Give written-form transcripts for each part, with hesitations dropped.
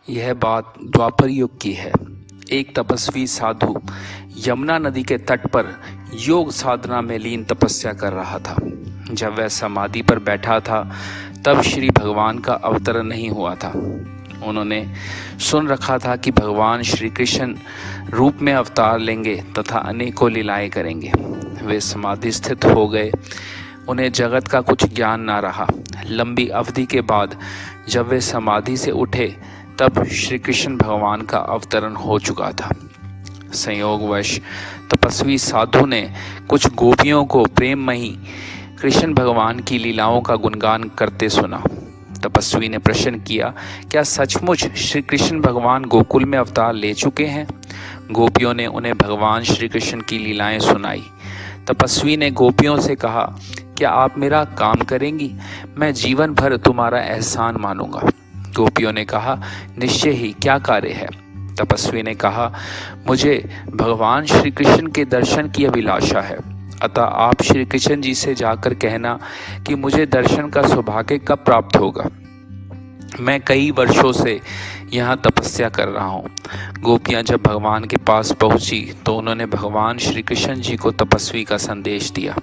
यह बात द्वापर युग की है। एक तपस्वी साधु यमुना नदी के तट पर योग साधना में लीन तपस्या कर रहा था। जब वह समाधि पर बैठा था तब श्री भगवान का अवतरण नहीं हुआ था। उन्होंने सुन रखा था कि भगवान श्री कृष्ण रूप में अवतार लेंगे तथा अनेकों लीलाएं करेंगे। वे समाधि स्थित हो गए। उन्हें जगत का कुछ ज्ञान ना रहा। लंबी अवधि के बाद जब वे समाधि से उठे तब श्री कृष्ण भगवान का अवतरण हो चुका था। संयोगवश तपस्वी साधु ने कुछ गोपियों को प्रेममयी कृष्ण भगवान की लीलाओं का गुणगान करते सुना। तपस्वी ने प्रश्न किया, क्या सचमुच श्री कृष्ण भगवान गोकुल में अवतार ले चुके हैं? गोपियों ने उन्हें भगवान श्री कृष्ण की लीलाएं सुनाई। तपस्वी ने गोपियों से कहा, क्या आप मेरा काम करेंगी? मैं जीवन भर तुम्हारा एहसान मानूंगा। गोपियों ने कहा, निश्चय ही, क्या कार्य है? तपस्वी ने कहा, मुझे भगवान श्री कृष्ण के दर्शन की अभिलाषा है, अतः आप श्री कृष्ण जी से जाकर कहना कि मुझे दर्शन का सौभाग्य कब प्राप्त होगा। मैं कई वर्षों से यहाँ तपस्या कर रहा हूँ। गोपियाँ जब भगवान के पास पहुँची तो उन्होंने भगवान श्री कृष्ण जी को तपस्वी का संदेश दिया।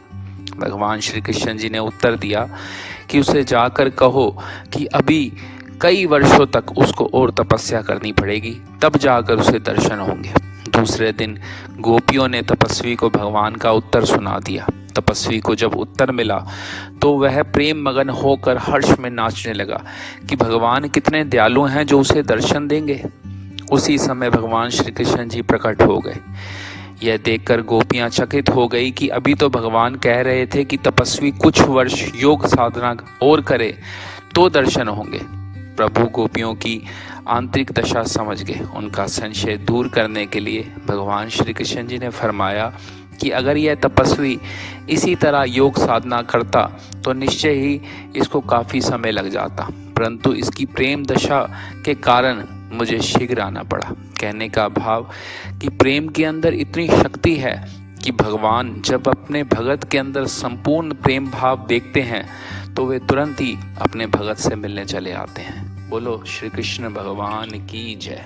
भगवान श्री कृष्ण जी ने उत्तर दिया कि उसे जाकर कहो कि अभी कई वर्षों तक उसको और तपस्या करनी पड़ेगी, तब जाकर उसे दर्शन होंगे। दूसरे दिन गोपियों ने तपस्वी को भगवान का उत्तर सुना दिया। तपस्वी को जब उत्तर मिला तो वह प्रेम मगन होकर हर्ष में नाचने लगा कि भगवान कितने दयालु हैं जो उसे दर्शन देंगे। उसी समय भगवान श्री कृष्ण जी प्रकट हो गए। यह देखकर गोपियां चकित हो गई कि अभी तो भगवान कह रहे थे कि तपस्वी कुछ वर्ष योग साधना और करे तो दर्शन होंगे। प्रभु गोपियों की आंतरिक दशा समझ गए। उनका संशय दूर करने के लिए भगवान श्री कृष्ण जी ने फरमाया कि अगर यह तपस्वी इसी तरह योग साधना करता तो निश्चय ही इसको काफ़ी समय लग जाता, परंतु इसकी प्रेम दशा के कारण मुझे शीघ्र आना पड़ा। कहने का भाव कि प्रेम के अंदर इतनी शक्ति है कि भगवान जब अपने भगत के अंदर संपूर्ण प्रेम भाव देखते हैं तो वे तुरंत ही अपने भगत से मिलने चले आते हैं। बोलो श्री कृष्ण भगवान की जय।